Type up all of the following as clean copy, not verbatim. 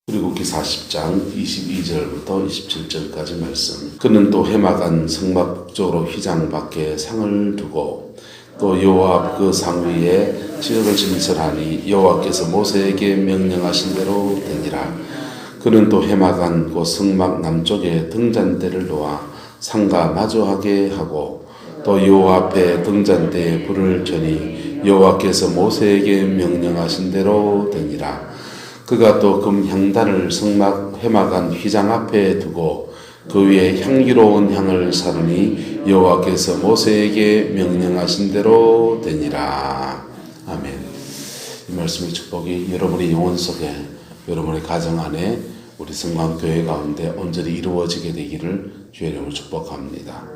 그리고 기사 10장 22절부터 27절까지 말씀. 그는 또 해마간 성막 북쪽으로 휘장 밖에 상을 두고 또 여호와 앞 그 상 위에 지극을 진설하니 여호와께서 모세에게 명령하신 대로 되니라. 그는 또 해마간 곧 성막 남쪽에 등잔대를 놓아 상과 마주하게 하고 또 여호와 앞에 등잔대에 불을 켜니 여호와께서 모세에게 명령하신 대로 되니라. 그가 또 금 향단을 성막 해마간 휘장 앞에 두고 그 위에 향기로운 향을 사르니 여호와께서 모세에게 명령하신 대로 되니라. 아멘. 이 말씀의 축복이 여러분의 영혼 속에, 여러분의 가정 안에, 우리 성광교회 가운데 온전히 이루어지게 되기를 주의 이름으로 축복합니다.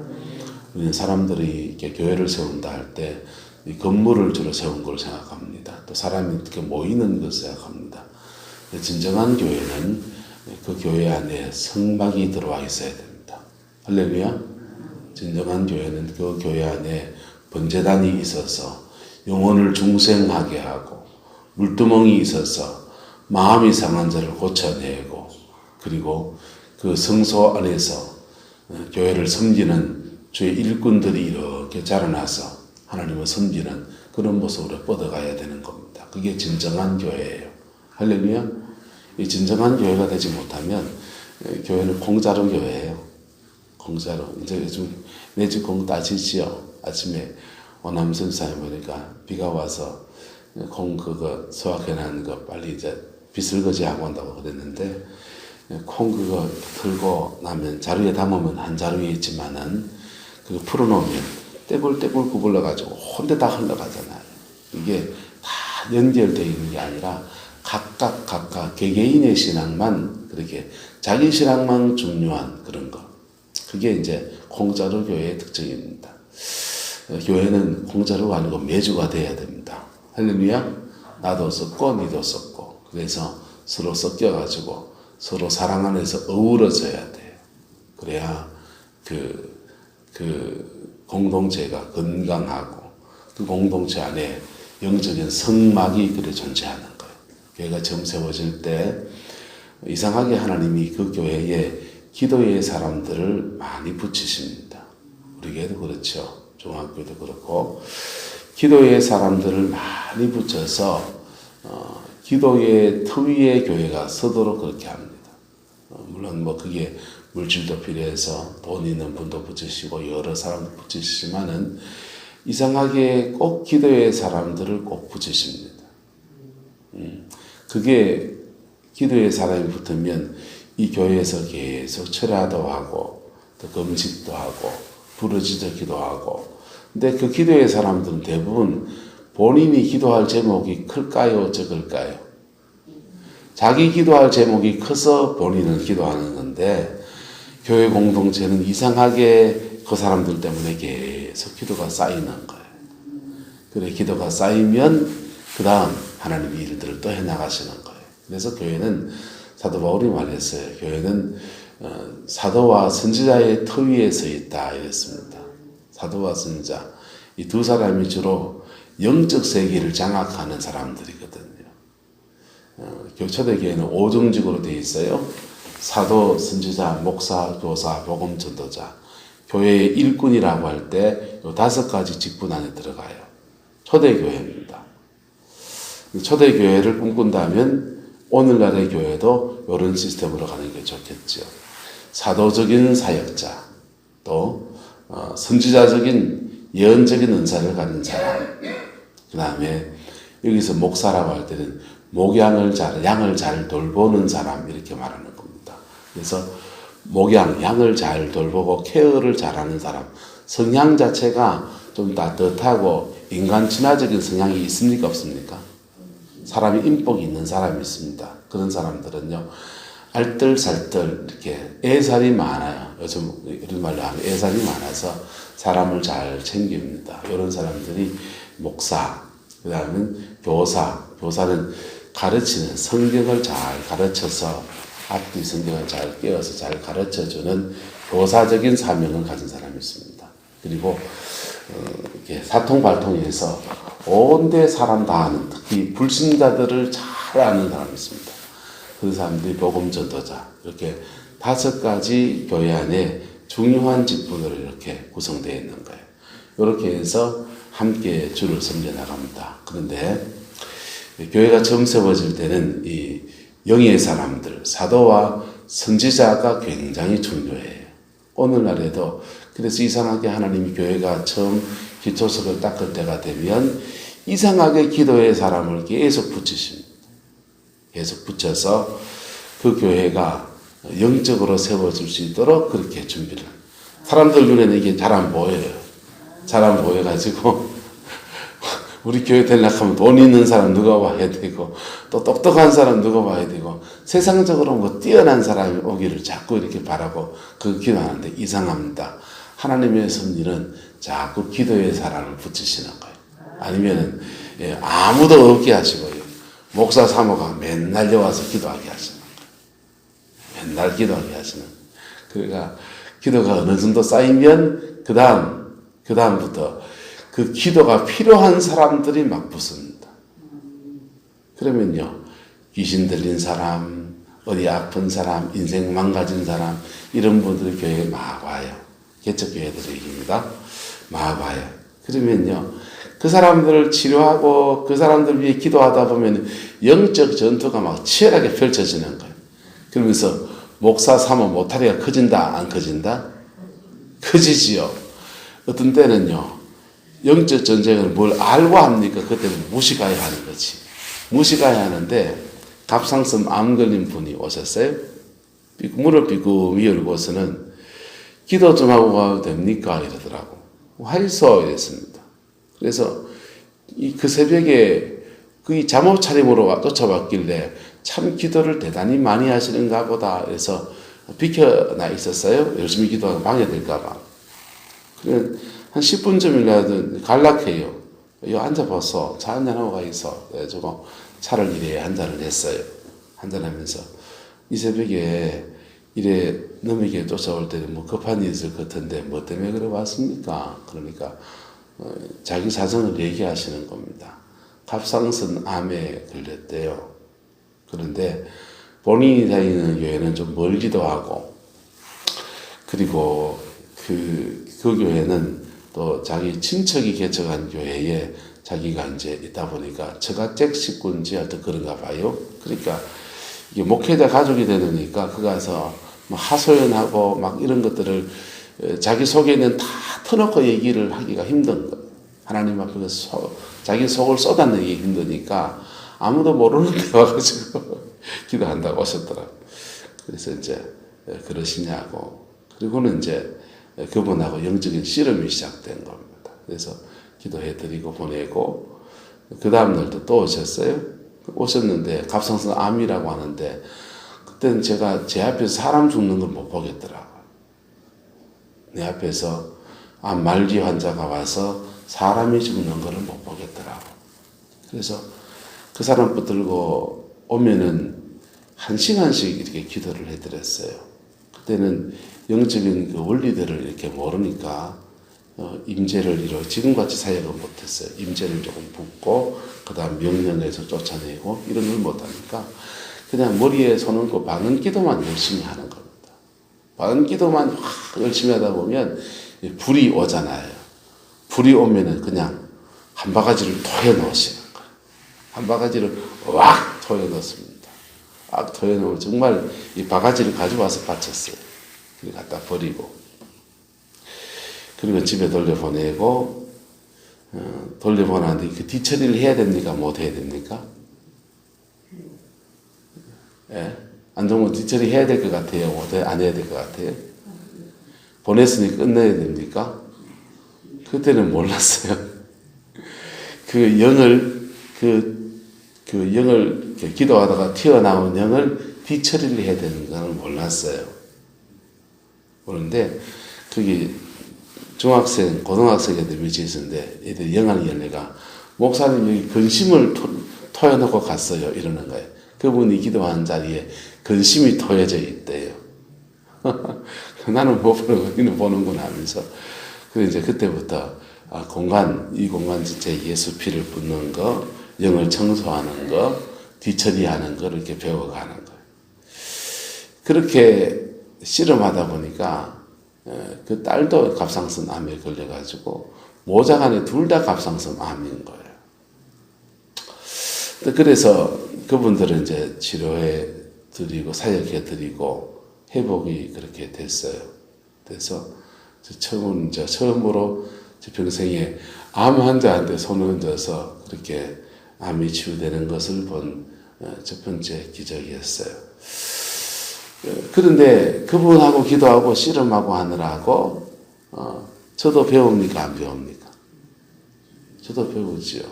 우리는 사람들이 이렇게 교회를 세운다 할 때 이 건물을 주로 세운 걸 생각합니다. 또 사람이 이렇게 모이는 것을 생각합니다. 진정한 교회는 그 교회 안에 성막이 들어와 있어야 됩니다. 할렐루야. 진정한 교회는 그 교회 안에 번제단이 있어서 영혼을 중생하게 하고 물두멍이 있어서 마음이 상한 자를 고쳐내고 그리고 그 성소 안에서 교회를 섬기는 주의 일꾼들이 이렇게 자라나서 하나님을 섬기는 그런 모습으로 뻗어가야 되는 겁니다. 그게 진정한 교회예요. 할렐루야. 이 진정한 교회가 되지 못하면 교회는 공짜로 교회예요. 공짜로. 이제 요즘 내 집 공 따지지요. 아침에 오남 선사에 보니까 비가 와서 공 그거 수확해놓은 거 빨리 이제 비슬거지 하고 온다고 그랬는데 콩 그거 들고 나면 자루에 담으면 한 자루에 있지만은 그거 풀어놓으면 떼굴떼굴 구불러가지고 혼자 다 흘러가잖아요. 이게 다 연결되어 있는 게 아니라 각각 개개인의 신앙만 그렇게 자기 신앙만 중요한 그런 거. 그게 이제 공짜로 교회의 특징입니다. 교회는 공짜로가 아니고 매주가 돼야 됩니다. 할렐루야. 나도 섞고 니도 섞고 그래서 서로 섞여가지고 서로 사랑 안에서 어우러져야 돼요. 그래야 그 공동체가 건강하고 그 공동체 안에 영적인 성막이 그래 존재하는 거예요. 교회가 처음 세워질 때 이상하게 하나님이 그 교회에 기도의 사람들을 많이 붙이십니다. 우리 교회도 그렇죠. 중학교도 그렇고 기도의 사람들을 많이 붙여서 기도의 터위의 교회가 서도록 그렇게 합니다. 물론 뭐 그게 물질도 필요해서 돈 있는 분도 붙이시고 여러 사람도 붙이시지만은 이상하게 꼭 기도의 사람들을 꼭 붙이십니다. 그게 기도의 사람이 붙으면 이 교회에서 계속 철야도 하고 또 금식도 하고 부르짖어 기도하고 근데 그 기도의 사람들은 대부분 본인이 기도할 제목이 클까요 적을까요? 자기 기도할 제목이 커서 본인은 기도하는 건데 교회 공동체는 이상하게 그 사람들 때문에 계속 기도가 쌓이는 거예요. 그래 기도가 쌓이면 그 다음 하나님의 일들을 또 해나가시는 거예요. 그래서 교회는 사도 바울이 말했어요. 교회는 사도와 선지자의 터 위에 서 있다 이랬습니다. 사도와 선지자 이 두 사람이 주로 영적 세계를 장악하는 사람들이거든요. 초대교회는 5정직으로 되어 있어요. 사도, 선지자, 목사, 교사, 복음 전도자. 교회의 일꾼이라고 할 때 이 5가지 직분 안에 들어가요. 초대교회입니다. 초대교회를 꿈꾼다면 오늘날의 교회도 이런 시스템으로 가는 게 좋겠죠. 사도적인 사역자, 또 선지자적인 예언적인 은사를 가진 사람, 그 다음에 여기서 목사라고 할 때는 양을 잘 돌보는 사람 이렇게 말하는 겁니다. 그래서 양을 잘 돌보고 케어를 잘하는 사람, 성향 자체가 좀 따뜻하고 인간 친화적인 성향이 있습니까 없습니까? 사람이 인복이 있는 사람이 있습니다. 그런 사람들은요 알뜰살뜰 이렇게 애살이 많아요. 요즘 이런 말로 하면 애살이 많아서 사람을 잘 챙깁니다. 이런 사람들이 목사, 그 다음은 교사는 가르치는 성경을 잘 가르쳐서 앞뒤 성경을 잘 깨워서 잘 가르쳐주는 교사적인 사명을 가진 사람이 있습니다. 그리고 이렇게 사통발통해서 온데 사람 다 아는 특히 불신자들을 잘 아는 사람이 있습니다. 그 사람들이 복음 전도자, 이렇게 5가지 교회 안에 중요한 직분으로 이렇게 구성되어 있는 거예요. 이렇게 해서 함께 주를 섬겨 나갑니다. 그런데 교회가 처음 세워질 때는 이 영의 사람들, 사도와 선지자가 굉장히 중요해요. 오늘날에도 그래서 이상하게 하나님이 교회가 처음 기초석을 닦을 때가 되면 이상하게 기도의 사람을 계속 붙이십니다. 계속 붙여서 그 교회가 영적으로 세워질 수 있도록 그렇게 준비를. 사람들 눈에는 이게 잘 안 보여요. 잘 안 보여가지고 우리 교회 되려고 하면 돈 있는 사람 누가 와야 되고 또 똑똑한 사람 누가 와야 되고 세상적으로 뭐 뛰어난 사람이 오기를 자꾸 이렇게 바라고 그 기도하는데 이상합니다. 하나님의 섭리는 자꾸 기도의 사람을 붙이시는 거예요. 아니면은 아무도 없게 하시고요. 목사 사모가 맨날 여와서 기도하게 하시는 거예요. 맨날 기도하게 하시는 거예요. 그러니까 기도가 어느 정도 쌓이면 그다음부터 그 기도가 필요한 사람들이 막 붙습니다. 그러면요, 귀신 들린 사람, 어디 아픈 사람, 인생 망가진 사람, 이런 분들이 교회에 막 와요. 개척교회들 얘기입니다. 막 와요. 그러면요, 그 사람들을 치료하고 그 사람들 위해 기도하다 보면 영적 전투가 막 치열하게 펼쳐지는 거예요. 그러면서 목사 사모 모타리가 커진다, 안 커진다? 커지지요. 어떤 때는요, 영적 전쟁을 뭘 알고 합니까? 그때는 무시가야 하는 거지. 무시가야 하는데 갑상선 암 걸린 분이 오셨어요. 무릎 삐끔이 열고서는 기도 좀 하고 가도 됩니까? 이러더라고. 하이소 이랬습니다. 그래서 그 새벽에 그 잠옷 차림으로 쫓아왔길래 참 기도를 대단히 많이 하시는가 보다. 그래서 비켜나 있었어요. 열심히 기도하고 방해될까 봐. 그래 한 10분쯤이라도 갈락해요. 여기 앉아봐서 차 한잔하고 가 있어. 그래가지고 차를 이래 한잔을 했어요. 한잔하면서 이 새벽에 이래 너에게 쫓아올 때는 뭐 급한 일이 있을 것 같은데 뭐 때문에 그래 왔습니까? 그러니까 자기 사정을 얘기하시는 겁니다. 갑상선 암에 걸렸대요. 그런데 본인이 다니는 교회는 좀 멀기도 하고 그리고 그 교회는 또 자기 친척이 개척한 교회에 자기가 이제 있다 보니까 처가댁 식구인지 하여튼 그런가 봐요. 그러니까 이게 목회자 가족이 되니까 그 가서 뭐 하소연하고 막 이런 것들을 자기 속에 있는 다 터놓고 얘기를 하기가 힘든 거예요. 하나님 앞에서 자기 속을 쏟아내기 힘드니까 아무도 모르는 데 와가지고 기도한다고 하셨더라고요. 그래서 이제 그러시냐고. 그리고는 이제 그분하고 영적인 씨름이 시작된 겁니다. 그래서 기도해드리고 보내고 그 다음날도 또 오셨어요. 오셨는데 갑상선 암이라고 하는데 그때는 제가 제 앞에서 사람 죽는 걸 못 보겠더라고요. 내 앞에서 암 말기 환자가 와서 사람이 죽는 거를 못 보겠더라고요. 그래서 그 사람 붙들고 오면은 1시간씩 이렇게 기도를 해드렸어요. 그때는 영적인 그 원리들을 이렇게 모르니까 임재를 지금같이 사역을 못했어요. 임재를 조금 붓고 그 다음 명령해서 쫓아내고 이런 걸 못하니까 그냥 머리에 손 얹고 방언 기도만 열심히 하는 겁니다. 방언 기도만 열심히 하다 보면 불이 오잖아요. 불이 오면은 그냥 한 바가지를 토해 넣으시는 거예요. 한 바가지를 왁 토해 넣습니다. 왁 토해 넣으면 정말 이 바가지를 가져와서 바쳤어요. 그리고 갖다 버리고 그리고 집에 돌려보내고 돌려보내는데 그 뒤처리를 해야 됩니까? 못 해야 됩니까? 예? 안 좋으면 뒤처리 해야 될 것 같아요? 안 해야 될 것 같아요? 보냈으니 끝내야 됩니까? 그때는 몰랐어요. 그 영을 기도하다가 튀어나온 영을 뒤처리를 해야 되는 건 몰랐어요. 그런데 그게 중학생, 고등학생 애들 밑에 있었는데 애들 영하는 연애가 목사님이 근심을 토해놓고 갔어요. 이러는 거예요. 그분이 기도하는 자리에 근심이 토해져 있대요. 나는 못 보는 거, 니는 보는구나 하면서. 그래서 이제 그때부터 이 공간 전체에 예수 피를 붓는 거, 영을 청소하는 거, 뒤처리하는 거 이렇게 배워가는 거예요. 그렇게 씨름하다 보니까 그 딸도 갑상선 암에 걸려가지고 모자간에 둘 다 갑상선 암인 거예요. 그래서 그분들은 이제 치료해 드리고 사역해 드리고 회복이 그렇게 됐어요. 그래서 처음으로 제 평생에 암 환자한테 손을 얹어서 그렇게 암이 치유되는 것을 본 첫 번째 기적이었어요. 그런데 그분하고 기도하고 씨름하고 하느라고 저도 배웁니까 안 배웁니까? 저도 배우지요.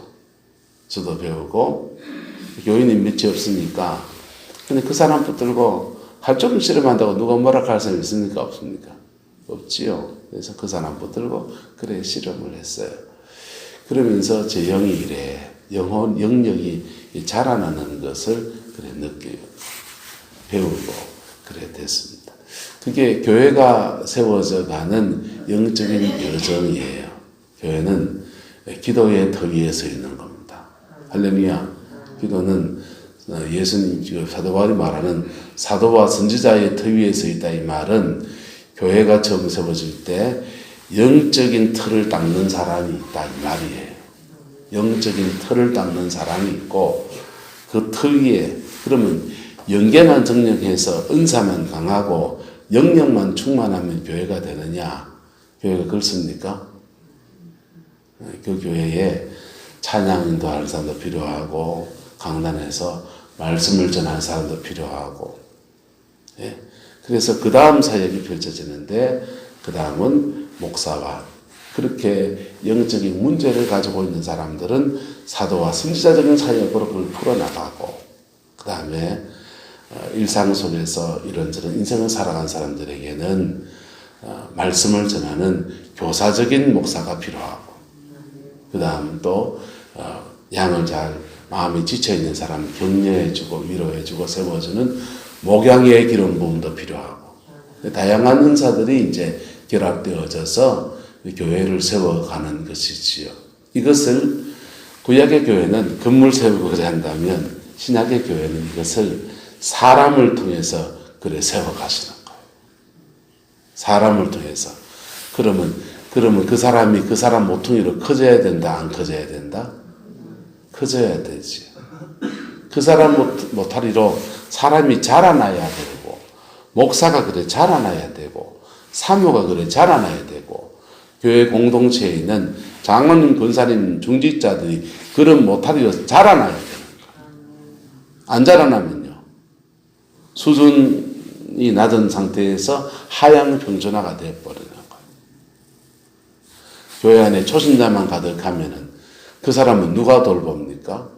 저도 배우고 교인이 몇이 없으니까 근데 그 사람 붙들고 할 좀 씨름한다고 누가 뭐라 할 사람 있습니까? 없습니까? 없지요. 그래서 그 사람 붙들고 그래 씨름을 했어요. 그러면서 제 영이 이래 영역이 자라나는 것을 그래 느끼고 배우고 그래 됐습니다. 그게 교회가 세워져 가는 영적인 여정이에요. 교회는 기도의 터 위에 서 있는 겁니다. 할렐루야. 기도는 예수님 사도 바울이 말하는 사도와 선지자의 터 위에 서 있다 이 말은 교회가 처음 세워질 때 영적인 틀을 닦는 사람이 있다 이 말이에요. 영적인 틀을 닦는 사람이 있고 그 틀 위에 그러면 영계만 정력해서 은사만 강하고 영역만 충만하면 교회가 되느냐? 교회가 그렇습니까? 그 교회에 찬양 인도하는 사람도 필요하고 강단에서 말씀을 전하는 사람도 필요하고 예? 그래서 그 다음 사역이 펼쳐지는데 그 다음은 목사와 그렇게 영적인 문제를 가지고 있는 사람들은 사도와 선지자적인 사역으로 그걸 풀어나가고 그 다음에 일상 속에서 이런저런 인생을 살아간 사람들에게는 말씀을 전하는 교사적인 목사가 필요하고 그 다음 또 양을 잘 마음이 지쳐있는 사람 격려해주고 위로해주고 세워주는 목양의 기름 부음도 필요하고 다양한 은사들이 이제 결합되어져서 교회를 세워가는 것이지요. 이것을 구약의 교회는 건물 세우고 그래 한다면 신약의 교회는 이것을 사람을 통해서 그래 세워가시는 거예요. 사람을 통해서. 그러면 그 사람이 그 사람 모퉁이로 커져야 된다, 안 커져야 된다? 커져야 되지. 그 사람 모퉁이로 사람이 자라나야 되고, 목사가 그래 자라나야 되고, 사모가 그래 자라나야 되고, 교회 공동체에 있는 장로님, 권사님, 중직자들이 그런 모퉁이로 자라나야 되는 거예요. 안 자라나면요. 수준이 낮은 상태에서 하향 평준화가 되어버리는 거예요. 교회 안에 초신자만 가득하면은 그 사람은 누가 돌봅니까?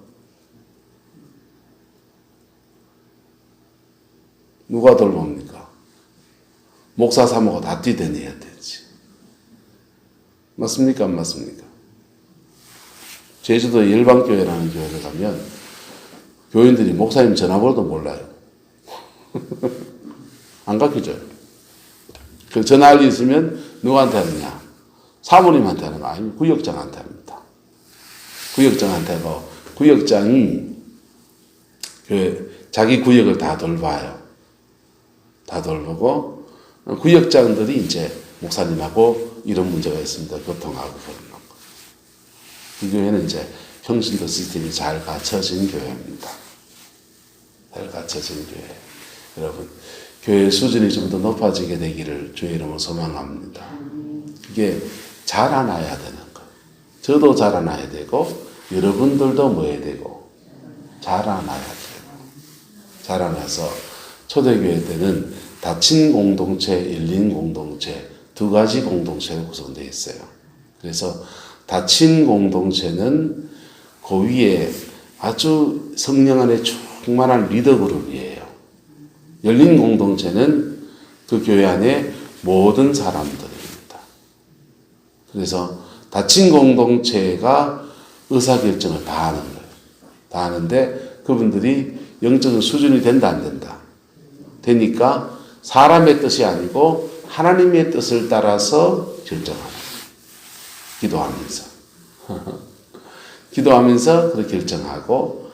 누가 돌봅니까? 목사 사모가 다 뛰어내야 되지. 맞습니까? 안 맞습니까? 제주도 열방교회라는 교회를 가면 교인들이 목사님 전화번호도 몰라요. 안 가르쳐줘요. 그 전화할 일 있으면 누구한테 하느냐? 사모님한테 하는 거 아니면 구역장한테 합니다. 구역장한테 하고 구역장이 자기 구역을 다 돌봐요. 다 돌보고 구역장들이 이제 목사님하고 이런 문제가 있습니다. 교통하고 그러는 거. 이 교회는 이제 평신도 시스템이 잘 갖춰진 교회입니다. 잘 갖춰진 교회. 여러분, 교회 수준이 좀 더 높아지게 되기를 주의 이름으로 소망합니다. 이게 자라나야 되는 거예요. 저도 자라나야 되고, 여러분들도 뭐 해야 되고, 자라나야 되고, 자라나서 초대교회 때는 닫힌 공동체, 열린 공동체, 두 가지 공동체로 구성되어 있어요. 그래서 닫힌 공동체는 그 위에 아주 성령 안에 충만한 리더 그룹이에요. 열린 공동체는 그 교회 안에 모든 사람들입니다. 그래서 닫힌 공동체가 의사결정을 다 하는 거예요. 다 하는데 그분들이 영적인 수준이 된다 안 된다? 되니까 사람의 뜻이 아니고 하나님의 뜻을 따라서 결정하는 거예요. 기도하면서. 기도하면서 그렇게 결정하고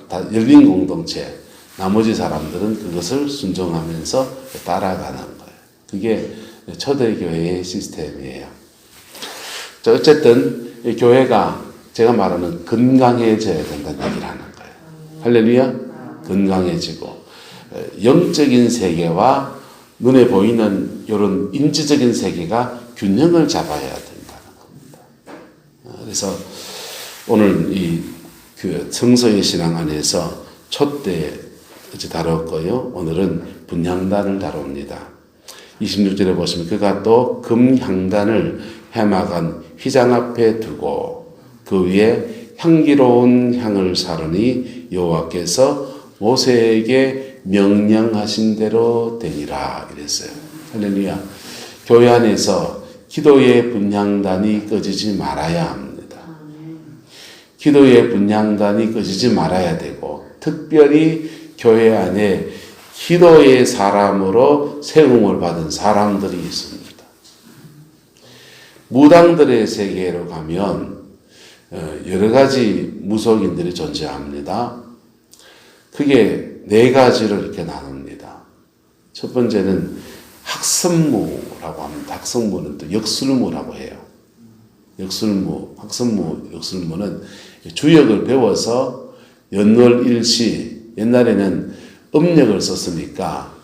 다 열린 공동체 나머지 사람들은 그것을 순종하면서 따라가는 거예요. 그게 초대교회의 시스템이에요. 자, 어쨌든 이 교회가 제가 말하는 건강해져야 된다는 얘기를 하는 거예요. 할렐루야. 건강해지고 영적인 세계와 눈에 보이는 이런 인지적인 세계가 균형을 잡아야 된다는 겁니다. 그래서 오늘 그 성서의 신앙 안에서 촛대 다뤘고요. 오늘은 분향단을 다룹니다. 26절에 보시면 그가 또 금향단을 해막한 휘장 앞에 두고 그 위에 향기로운 향을 사르니 여호와께서 모세에게 명령하신 대로 되니라 이랬어요. 할렐루야. 교회 안에서 기도의 분향단이 꺼지지 말아야 합니다. 기도의 분향단이 꺼지지 말아야 되고 특별히 교회 안에 기도의 사람으로 세움을 받은 사람들이 있습니다. 무당들의 세계로 가면 여러 가지 무속인들이 존재합니다. 크게 4가지를 이렇게 나눕니다. 첫 번째는 학선무라고 합니다. 학선무는 또 역술무라고 해요. 역술무, 학선무, 역술무는 주역을 배워서 연월일시, 옛날에는 음력을 썼으니까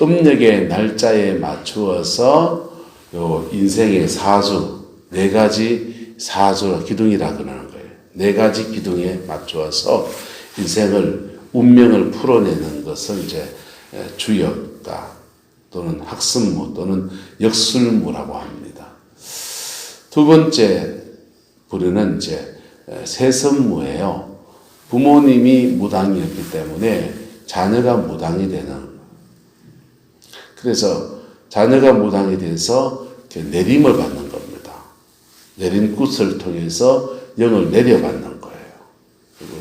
음력의 날짜에 맞추어서 요 인생의 사주, 4가지 사주, 기둥이라 그러는 거예요. 4가지 기둥에 맞추어서 인생을, 운명을 풀어내는 것을 이제 주역가 또는 학습무 또는 역술무라고 합니다. 두 번째 부류는 이제 세선무예요. 부모님이 무당이었기 때문에 자녀가 무당이 되는. 그래서 자녀가 무당이 돼서 내림을 받는 겁니다. 내린 굿을 통해서 영을 내려받는 거예요. 그리고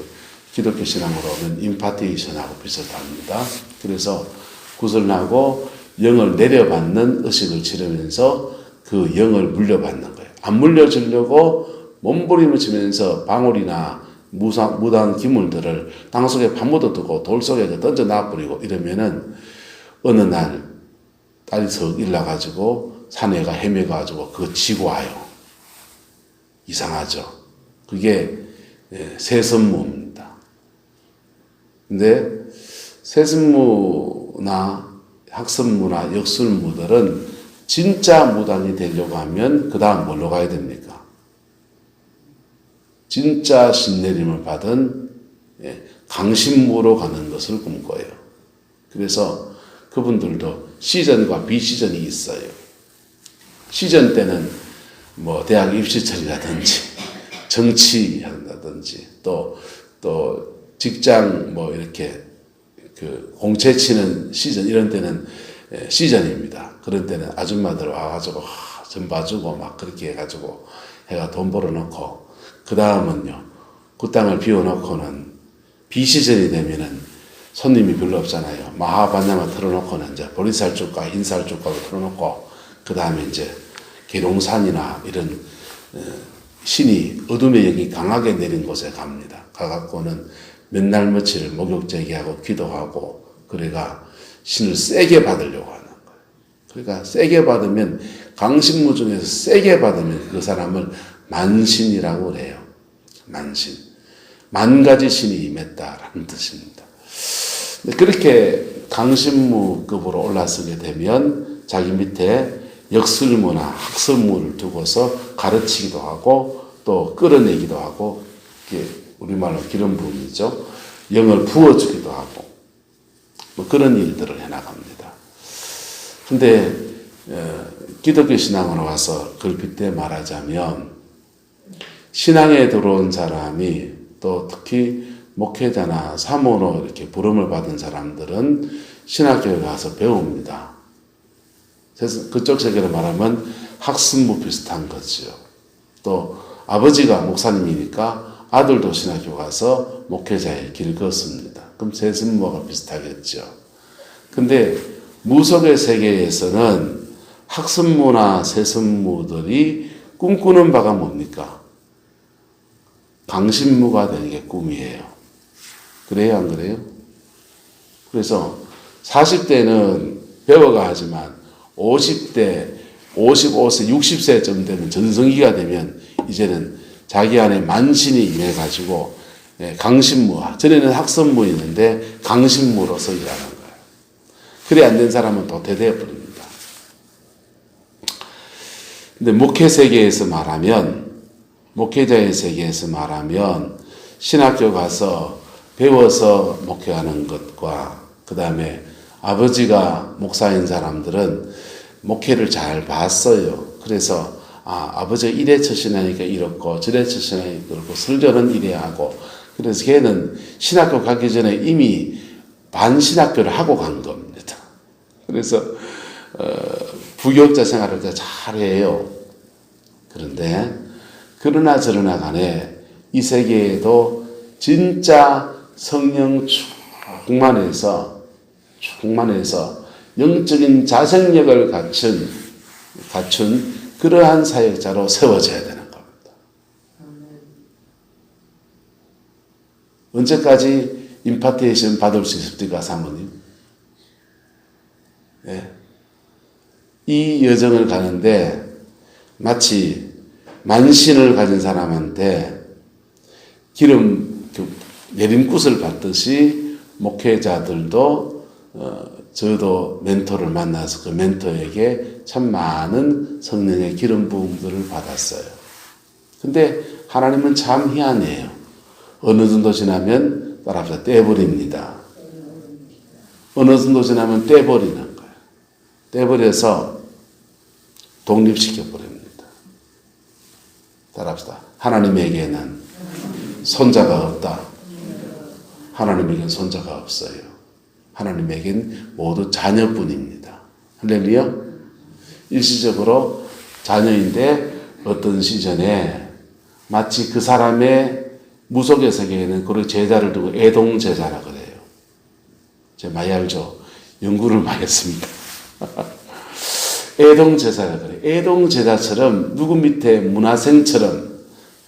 기독교 신앙으로 하면 임파테이션하고 비슷합니다. 그래서 굿을 나고 영을 내려받는 의식을 치르면서 그 영을 물려받는 거예요. 안 물려주려고 몸부림을 치면서 방울이나 무당 기물들을 땅속에 파묻어 두고 돌 속에 던져 놔버리고 이러면은 어느 날 딸이 석 일러가지고 사내가 헤매가지고 그거 지고 와요. 이상하죠. 그게 세선무입니다. 근데 세선무나 학선무나 역술무들은 진짜 무당이 되려고 하면 그 다음 뭘로 가야 됩니까? 진짜 신내림을 받은 강신무로 가는 것을 꿈꿔요. 그래서 그분들도 시전과 비시전이 있어요. 시전 때는 뭐 대학 입시철이라든지 정치한다든지 또 직장 뭐 이렇게 그 공채 치는 시전 이런 때는 시전입니다. 그런 때는 아줌마들 와가지고 전 봐주고 막 그렇게 해가지고 해가 돈 벌어놓고 그 다음은요 그 땅을 비워놓고는 비시전이 되면은 손님이 별로 없잖아요. 마하반야만 틀어놓고는 이제 보리살죽과 흰살죽과 틀어놓고 그 다음에 이제 계룡산이나 이런 신이 어둠의 영이 강하게 내린 곳에 갑니다. 가갖고는 맨날 며칠 목욕제기하고 기도하고 그래가 신을 세게 받으려고 하는 거예요. 그러니까 세게 받으면 강신무 중에서 세게 받으면 그 사람을 만신이라고 그래요. 만신. 10,000가지 신이 임했다라는 뜻입니다. 그렇게 강신무급으로 올라서게 되면 자기 밑에 역술무나 학설무를 두고서 가르치기도 하고 또 끌어내기도 하고 우리말로 기름 부음이죠. 영을 부어주기도 하고 뭐 그런 일들을 해나갑니다. 근데 기독교 신앙으로 와서 걸핏대 말하자면 신앙에 들어온 사람이 또 특히 목회자나 사모로 이렇게 부름을 받은 사람들은 신학교에 가서 배웁니다. 그래서 그쪽 세계로 말하면 학습무 비슷한 거죠. 또 아버지가 목사님이니까 아들도 신학교 가서 목회자의 길을 걷습니다. 그럼 세습무가 비슷하겠죠. 근데 무속의 세계에서는 학습무나 세습무들이 꿈꾸는 바가 뭡니까? 강신무가 되는 게 꿈이에요. 그래요, 안 그래요? 그래서 40대는 배워가 하지만 50대, 55세, 60세쯤 되면 전성기가 되면 이제는 자기 안에 만신이 임해가지고 강신무, 전에는 학선무였는데 강신무로서 일하는 거예요. 그래 안 된 사람은 도태되어 버립니다. 근데 목회 세계에서 말하면, 목회자의 세계에서 말하면 신학교 가서 배워서 목회하는 것과 그 다음에 아버지가 목사인 사람들은 목회를 잘 봤어요. 그래서 아버지가 이래 처신하니까 이렇고 저래 처신하니까 그렇고 설교는 이래 하고, 그래서 걔는 신학교 가기 전에 이미 반신학교를 하고 간 겁니다. 그래서 부교육자 생활을 잘해요. 그런데 그러나 저러나 간에 이 세계에도 진짜 성령 충만해서 영적인 자생력을 갖춘 그러한 사역자로 세워져야 되는 겁니다. 언제까지 임파테이션 받을 수 있습니까, 사모님? 네. 이 여정을 가는데 마치 만신을 가진 사람한테 기름 내림굿을 받듯이 목회자들도 저도 멘토를 만나서 그 멘토에게 참 많은 성령의 기름 부음들을 받았어요. 근데 하나님은 참 희한해요. 어느 정도 지나면 따라서 떼버립니다. 어느 정도 지나면 떼버리는 거예요. 떼버려서 독립시켜버립니다. 따라합시다. 하나님에게는 손자가 없다. 하나님에게는 손자가 없어요. 하나님에게는 모두 자녀뿐입니다. 할렐루야. 일시적으로 자녀인데 어떤 시즌에 마치 그 사람의 무속의 세계에는 그런 제자를 두고 애동제자라 그래요. 제가 많이 알죠? 연구를 많이 했습니다. 애동제자라 그래요. 애동제자처럼 누구 밑에 문화생처럼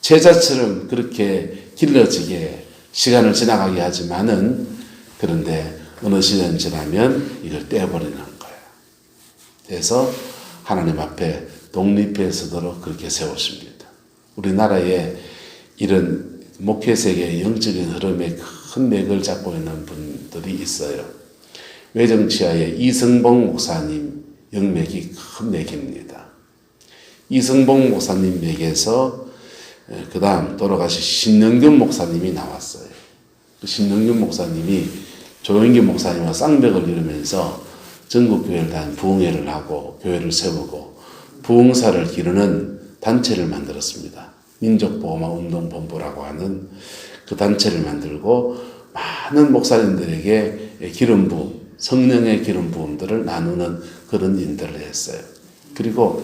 제자처럼 그렇게 길러지게 시간을 지나가게 하지만은, 그런데 어느 시간 지나면 이걸 떼어버리는 거예요. 그래서 하나님 앞에 독립해서도록 그렇게 세우십니다. 우리나라에 이런 목회세계의 영적인 흐름에 큰 맥을 잡고 있는 분들이 있어요. 외정치하의 이승봉 목사님 영맥이 큰 맥입니다. 이승봉 목사님 맥에서 그 다음 돌아가신 신영균 목사님이 나왔어요. 그 신영균 목사님이 조영기 목사님과 쌍벽을 이루면서 전국 교회를 단 부흥회를 하고 교회를 세우고 부흥사를 기르는 단체를 만들었습니다. 민족보호마운동본부라고 하는 그 단체를 만들고 많은 목사님들에게 기름 부음, 성령의 기름 부음들을 나누는 그런 일들을 했어요. 그리고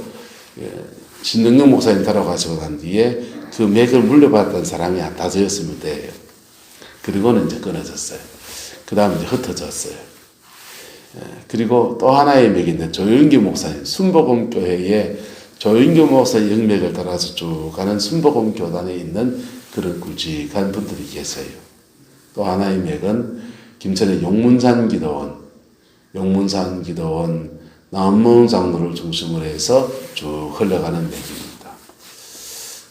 신영균 목사님 돌아가시고 난 뒤에 그 맥을 물려받았던 사람이 다저였으면 돼요. 그리고는 이제 끊어졌어요. 그 다음에 이제 흩어졌어요. 그리고 또 하나의 맥인데 조영기 목사님, 순복음교회의 조영기 목사의 영맥을 따라서 쭉 가는 순복음교단에 있는 그런 굵직한 분들이 계세요. 또 하나의 맥은 김천의 용문산 기도원 남문 장로를 중심으로 해서 쭉 흘러가는 맥입니다.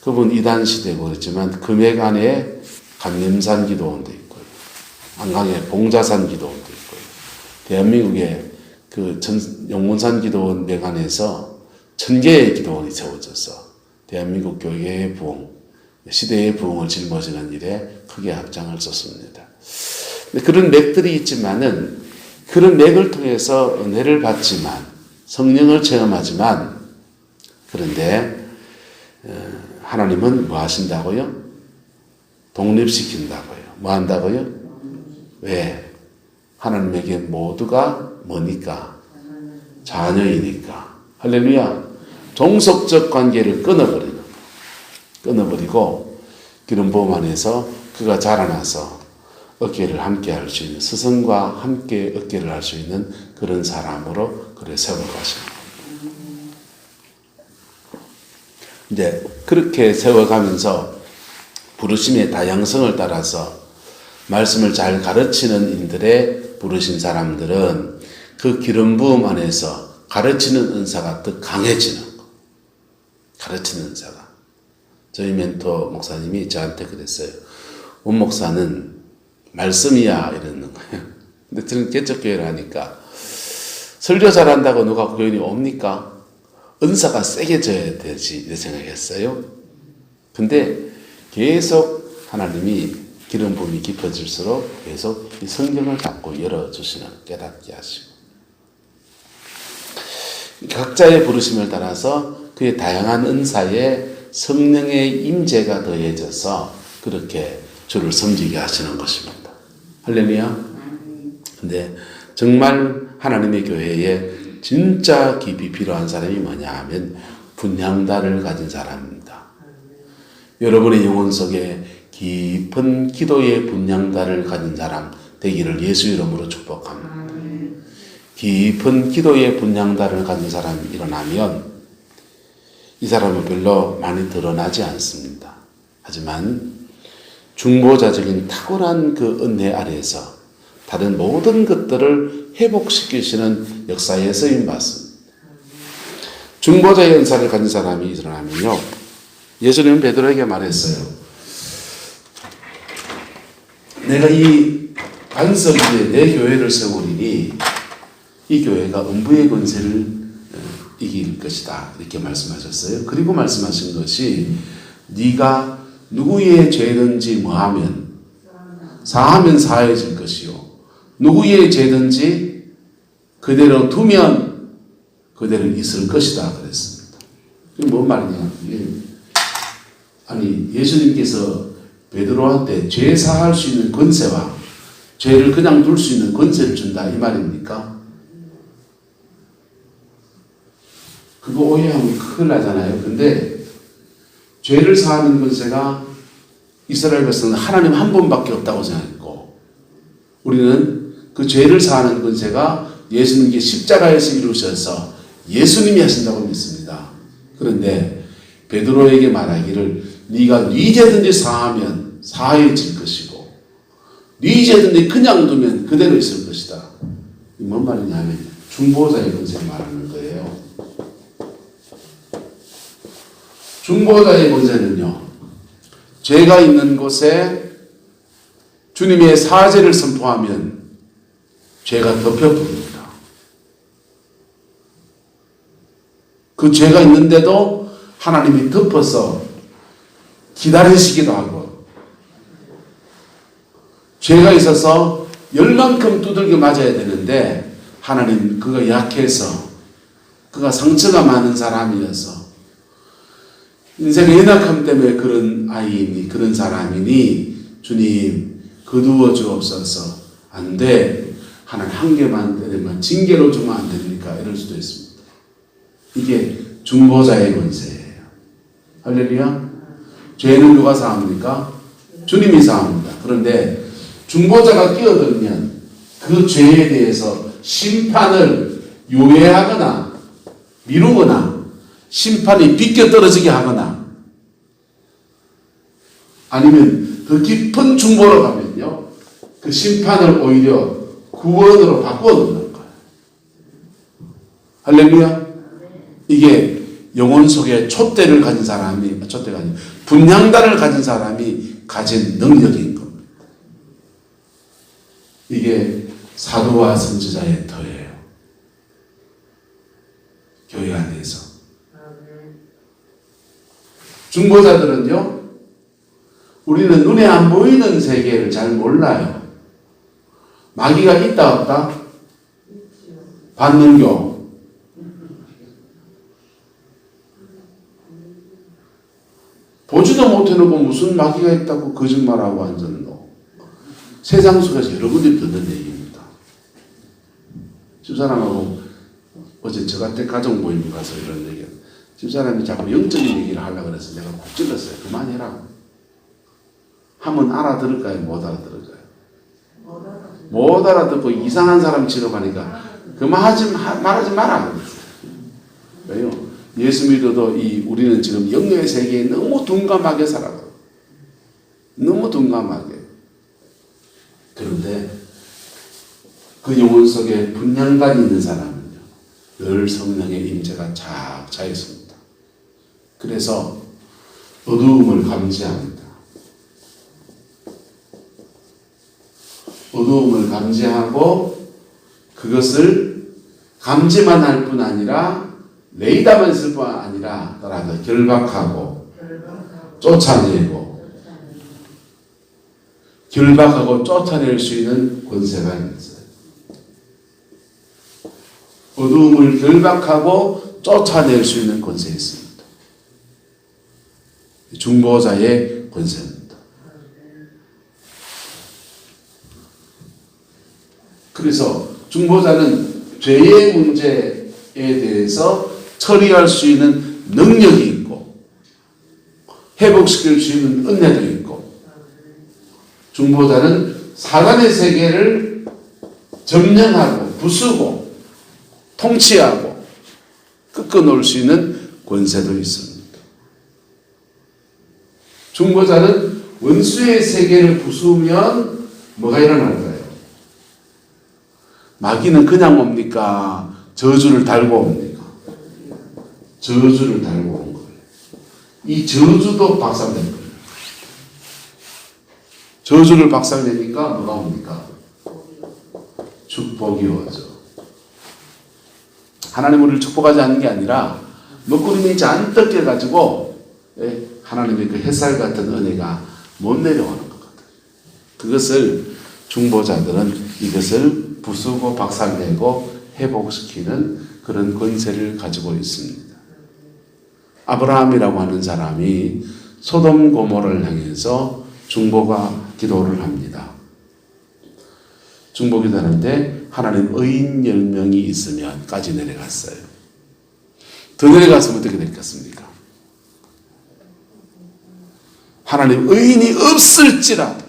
그분 이단 시대고 그랬지만 그 맥 안에 감림산 기도원도 있고요. 안강에 봉자산 기도원도 있고요. 대한민국의 그 용문산 기도원 맥 안에서 1000개의 기도원이 세워져서 대한민국 교회의 부흥, 시대의 부흥을 짊어지는 일에 크게 앞장을 섰습니다. 그런 맥들이 있지만은 그런 맥을 통해서 은혜를 받지만 성령을 체험하지만, 그런데 하나님은 뭐 하신다고요? 독립시킨다고요. 뭐 한다고요? 왜? 하나님에게 모두가 뭐니까? 자녀이니까. 할렐루야. 종속적 관계를 끊어버리고 기름 부음 안에서 그가 자라나서 어깨를 함께 할 수 있는, 스승과 함께 어깨를 할 수 있는 그런 사람으로 그래 세워가십니다. 이제 그렇게 세워가면서 부르심의 다양성을 따라서 말씀을 잘 가르치는 인들의 부르신 사람들은 그 기름 부음 안에서 가르치는 은사가 더 강해지는 거. 가르치는 은사가. 저희 멘토 목사님이 저한테 그랬어요. 원 목사는 말씀이야 이러는 거예요. 근데 저는 개척교회를 하니까 설교 잘한다고 누가 교인이 옵니까? 은사가 세게 져야 되지 이렇게 생각했어요. 근데 계속 하나님이 기름 부음이 깊어질수록 계속 이 성경을 자꾸 열어주시는, 깨닫게 하시고 각자의 부르심을 따라서 그의 다양한 은사에 성령의 임재가 더해져서 그렇게 주를 섬기게 하시는 것입니다. 할렐루야. 근데 정말 하나님의 교회에 진짜 깊이 필요한 사람이 뭐냐 하면 분향단을 가진 사람입니다. 여러분의 영혼 속에 깊은 기도의 분향단을 가진 사람 되기를 예수 이름으로 축복합니다. 깊은 기도의 분향단을 가진 사람이 일어나면 이 사람은 별로 많이 드러나지 않습니다. 하지만 중보자적인 탁월한 그 은혜 아래에서 다른 모든 것들을 회복시키시는 역사에 쓰임 받습니다. 중보자의 은사를 가진 사람이 일어나면요, 예수님은 베드로에게 말했어요. 내가 이 반석 위에 내 교회를 세우리니 이 교회가 음부의 권세를 이길 것이다 이렇게 말씀하셨어요. 그리고 말씀하신 것이 네가 누구의 죄든지 뭐하면 사하면 사해질 것이요 누구의 죄든지 그대로 두면 그대로 있을 것이다 그랬습니다. 이게 뭔 말이냐? 아니 예수님께서 베드로한테 죄 사할 수 있는 권세와 죄를 그냥 둘 수 있는 권세를 준다 이 말입니까? 그거 오해하면 큰일 나잖아요. 근데 죄를 사하는 권세가 이스라엘 백성은 하나님 한 분밖에 없다고 생각했고 우리는 그 죄를 사하는 권세가 예수님께 십자가에서 이루셔서 예수님이 하신다고 믿습니다. 그런데 베드로에게 말하기를 네가 네 죄든지 사하면 사해질 것이고 네 죄든지 그냥 두면 그대로 있을 것이다. 이 뭔 말이냐면 중보자의 권세를 말하는 거예요. 중보자의 권세는요, 죄가 있는 곳에 주님의 사죄를 선포하면 죄가 덮여버립니다. 그 죄가 있는데도 하나님이 덮어서 기다리시기도 하고 죄가 있어서 열만큼 두들겨 맞아야 되는데 하나님 그가 약해서 그가 상처가 많은 사람이어서 인생의 연약함 때문에 그런 아이니 그런 사람이니 주님 거두어 주옵소서. 안 돼. 하나님 한 개만 때리면 징계로 주면 안 됩니까? 이럴 수도 있습니다. 이게 중보자의 권세예요. 할렐루야. 죄는 누가 사합니까? 주님이 사합니다. 그런데 중보자가 끼어들면 그 죄에 대해서 심판을 유예하거나 미루거나 심판이 비껴 떨어지게 하거나 아니면 더 깊은 중보로 가면요 그 심판을 오히려 구원으로 바꿔 놓는 거예요. 할렐루야. 이게 영혼 속에 촛대를 가진 사람이 촛대가 아니고 분향단을 가진 사람이 가진 능력인 겁니다. 이게 사도와 선지자의 터예요. 교회 안에서 중보자들은요, 우리는 눈에 안 보이는 세계를 잘 몰라요. 마귀가 있다 없다? 반능교. 보지도 못해놓고 무슨 마귀가 있다고 거짓말하고 앉았노. 세상 속에서 여러 분들이 듣는 얘기입니다. 집사람하고 어제 저한테 가정 모임 가서 이런 얘기. 집사람이 자꾸 영적인 얘기를 하려고 그래서 내가 꼭 찔렀어요. 그만해라. 하면 알아들을까요? 못 알아들을까요? 못 알아듣고 이상한 사람 취급하니까 그만하지 말하지 마라. 왜요? 예수 믿어도 우리는 지금 영의 세계에 너무 둔감하게 살아가요. 너무 둔감하게. 그런데 그 영혼 속에 분량감이 있는 사람은요, 늘 성령의 임재가 쫙 차 있습니다. 그래서 어두움을 감지합니다. 어두움을 감지하고 그것을 감지만 할 뿐 아니라 레이더만 있을 뿐 아니라 따라서 결박하고 쫓아내고 결박하고 쫓아낼 수 있는 권세가 있어요. 어두움을 결박하고 쫓아낼 수 있는 권세가 있습니다. 중보자의 권세입니다. 그래서 중보자는 죄의 문제에 대해서 처리할 수 있는 능력이 있고 회복시킬 수 있는 은혜도 있고, 중보자는 사단의 세계를 점령하고 부수고 통치하고 꺾어놓을 수 있는 권세도 있습니다. 중보자는 원수의 세계를 부수면 뭐가 일어날까요? 마귀는 그냥 옵니까? 저주를 달고 옵니까? 저주를 달고 온 거예요. 이 저주도 박살낼 거예요. 저주를 박살내니까 뭐가 옵니까? 축복이 오죠. 하나님 우리를 축복하지 않는 게 아니라 먹구름이 잔뜩 깨가지고 하나님의 그 햇살 같은 은혜가 못 내려오는 것 같아요. 그것을 중보자들은 이것을 부수고 박살내고 회복시키는 그런 권세를 가지고 있습니다. 아브라함이라고 하는 사람이 소돔 고모를 향해서 중보가 기도를 합니다. 중보 기도하는데 하나님 의인 10명이 있으면까지 내려갔어요. 더 내려갔으면 어떻게 됐겠습니까? 하나님 의인이 없을지라도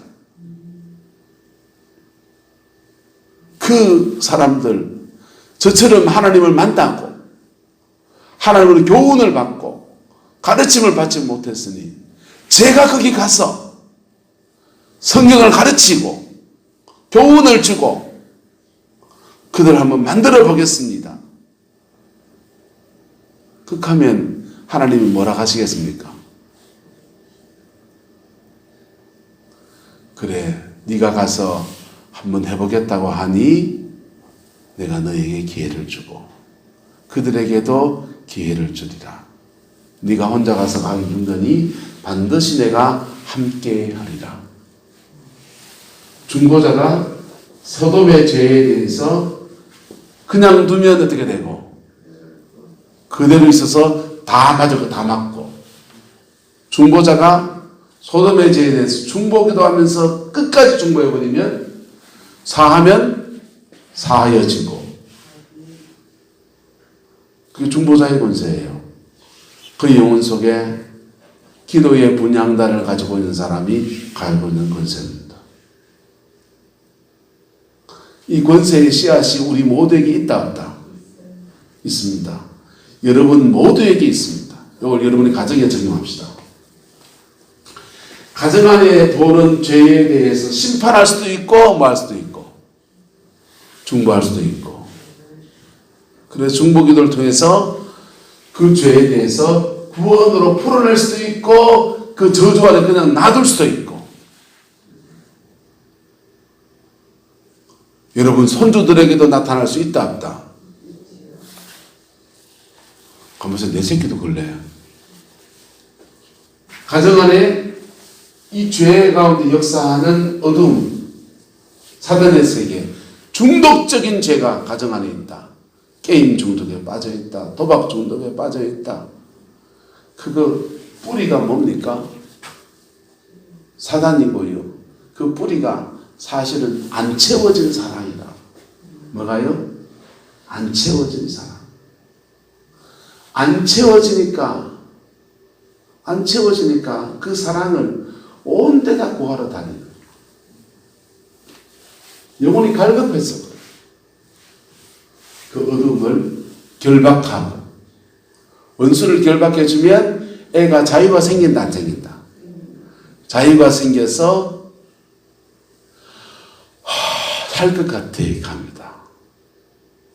그 사람들 저처럼 하나님을 만나고 하나님으로 교훈을 받고 가르침을 받지 못했으니 제가 거기 가서 성경을 가르치고 교훈을 주고 그들을 한번 만들어 보겠습니다. 그렇다면 하나님이 뭐라 하시겠습니까? 그래, 네가 가서 한번 해보겠다고 하니 내가 너에게 기회를 주고 그들에게도 기회를 주리라. 네가 혼자 가서 가기 힘드니 반드시 내가 함께 하리라. 중보자가 소돔의 죄에 대해서 그냥 두면 어떻게 되고 그대로 있어서 다 가지고 다 맞고, 중보자가 소돔의 죄에 대해서 중보기도 하면서 끝까지 중보해버리면 사하면 사하여지고, 그게 중보자의 권세예요. 그 영혼 속에 기도의 분향단을 가지고 있는 사람이 가지고 있는 권세입니다. 이 권세의 씨앗이 우리 모두에게 있다 없다? 있습니다. 여러분 모두에게 있습니다. 이걸 여러분의 가정에 적용합시다. 가정 안에 도는 죄에 대해서 심판할 수도 있고 뭐 할 수도 있고 중보할 수도 있고, 그래서 중보기도를 통해서 그 죄에 대해서 구원으로 풀어낼 수도 있고 그 저주 아래 그냥 놔둘 수도 있고. 여러분 손주들에게도 나타날 수 있다 없다? 가면서 내 새끼도 그래. 가정 안에 이 죄 가운데 역사하는 어둠, 사단의 세계, 중독적인 죄가 가정 안에 있다. 게임 중독에 빠져 있다. 도박 중독에 빠져 있다. 그거 뿌리가 뭡니까? 사단이고요. 그 뿌리가 사실은 안 채워진 사랑이다. 뭐가요? 안 채워진 사랑. 안 채워지니까 그 사랑을 온 데다 구하러 다니는 거예요. 영혼이 갈급해서 그 어둠을 결박하고, 원수를 결박해주면 애가 자유가 생긴다 안 생긴다? 자유가 생겨서 할 것 같아 갑니다.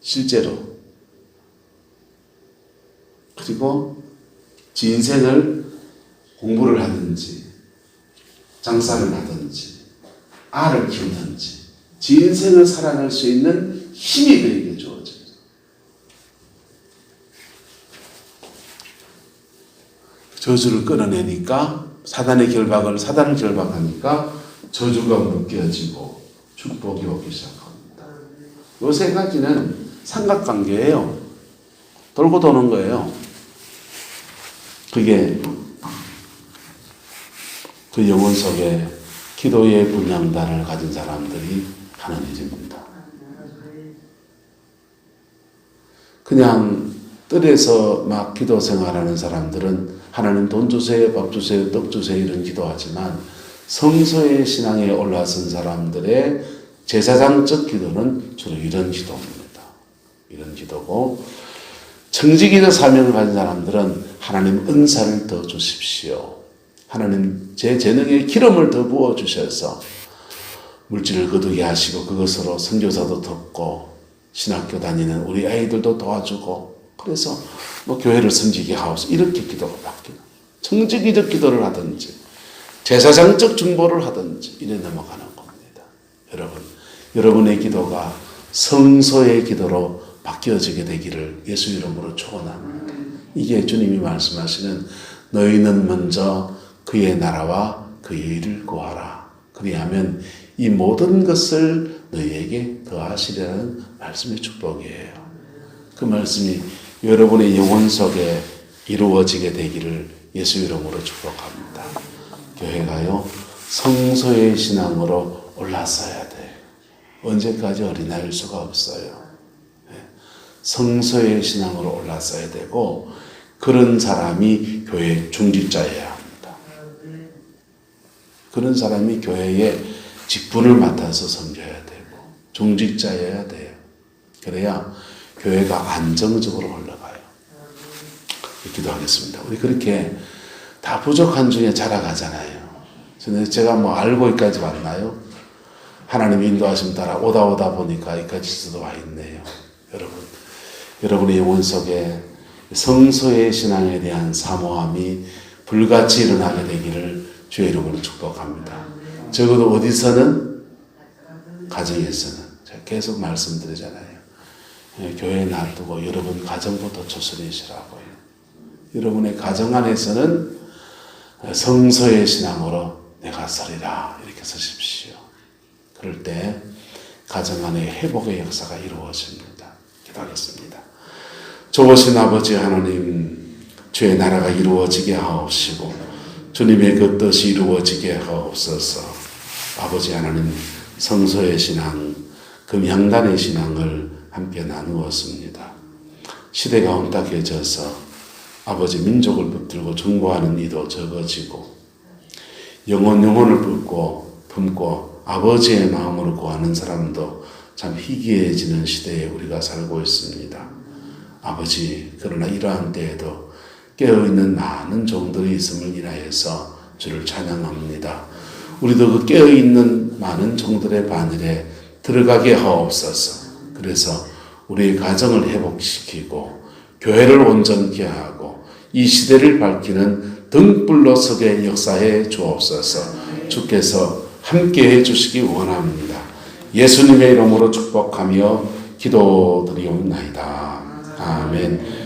실제로. 그리고 지 인생을 공부를 하든지 장사를 하든지 알을 키우든지 지 인생을 살아갈 수 있는 힘이 그에게 주어져요. 저주를 끊어내니까 사단을 결박하니까 저주가 묶여지고 축복이 오기 시작합니다. 요 세 가지는 삼각관계예요. 돌고 도는 거예요. 그게 그 영혼 속에 기도의 분향단을 가진 사람들이 하는 일입니다. 그냥 뜰에서 막 기도 생활하는 사람들은 하나님 돈 주세요, 밥 주세요, 떡 주세요 이런 기도하지만 성소의 신앙에 올라선 사람들의 제사장적 기도는 주로 이런 기도입니다. 이런 기도고 청지기적 사명을 가진 사람들은 하나님 은사를 더 주십시오. 하나님 제 재능에 기름을 더 부어주셔서 물질을 거두게 하시고 그것으로 선교사도 돕고 신학교 다니는 우리 아이들도 도와주고 그래서 뭐 교회를 섬기게 하옵소서 이렇게 기도가 바뀌는 청지기적 기도를 하든지 제사장적 중보를 하든지 이래 넘어가는 겁니다. 여러분의 기도가 성소의 기도로 바뀌어지게 되기를 예수 이름으로 축원합니다. 이게 주님이 말씀하시는 너희는 먼저 그의 나라와 그의 일을 구하라. 그리하면 이 모든 것을 너희에게 더하시려는 말씀의 축복이에요. 그 말씀이 여러분의 영혼 속에 이루어지게 되기를 예수 이름으로 축복합니다. 교회가요 성소의 신앙으로 올라서야 돼요. 언제까지 어린아이일 수가 없어요. 성소의 신앙으로 올라서야 되고 그런 사람이 교회 중직자여야 합니다. 그런 사람이 교회의 직분을 맡아서 섬겨야 되고 중직자여야 돼요. 그래야 교회가 안정적으로 흘러가요. 기도하겠습니다. 우리 그렇게 다 부족한 중에 자라가잖아요. 제가 뭐 알고 여기까지 왔나요? 하나님 인도하심 따라 오다 보니까 여기까지도 와 있네요. 여러분의 영혼 속에 성소의 신앙에 대한 사모함이 불같이 일어나게 되기를 주의 이름으로 축복합니다. 적어도 어디서는 가정에서는 제가 계속 말씀드리잖아요. 교회에 놔두고 여러분 가정부터 추스리시라고요. 여러분의 가정 안에서는 성소의 신앙으로 내가 서리라 이렇게 서십시오. 그럴 때 가정 안에 회복의 역사가 이루어집니다. 기도하겠습니다. 좋으신 아버지 하나님, 주의 나라가 이루어지게 하옵시고 주님의 그 뜻이 이루어지게 하옵소서. 아버지 하나님, 성소의 신앙, 금향단의 신앙을 함께 나누었습니다. 시대가 혼탁해져서 아버지 민족을 붙들고 중보하는 이도 적어지고 영혼을 품고 아버지의 마음으로 구하는 사람도 참 희귀해지는 시대에 우리가 살고 있습니다. 아버지, 그러나 이러한 때에도 깨어있는 많은 종들이 있음을 인하여서 주를 찬양합니다. 우리도 그 깨어있는 많은 종들의 바늘에 들어가게 하옵소서. 그래서 우리의 가정을 회복시키고 교회를 온전케 하고 이 시대를 밝히는 등불로 서게 역사해 주옵소서. 주께서 함께해 주시기 원합니다. 예수님의 이름으로 축복하며 기도드리옵나이다. 아멘.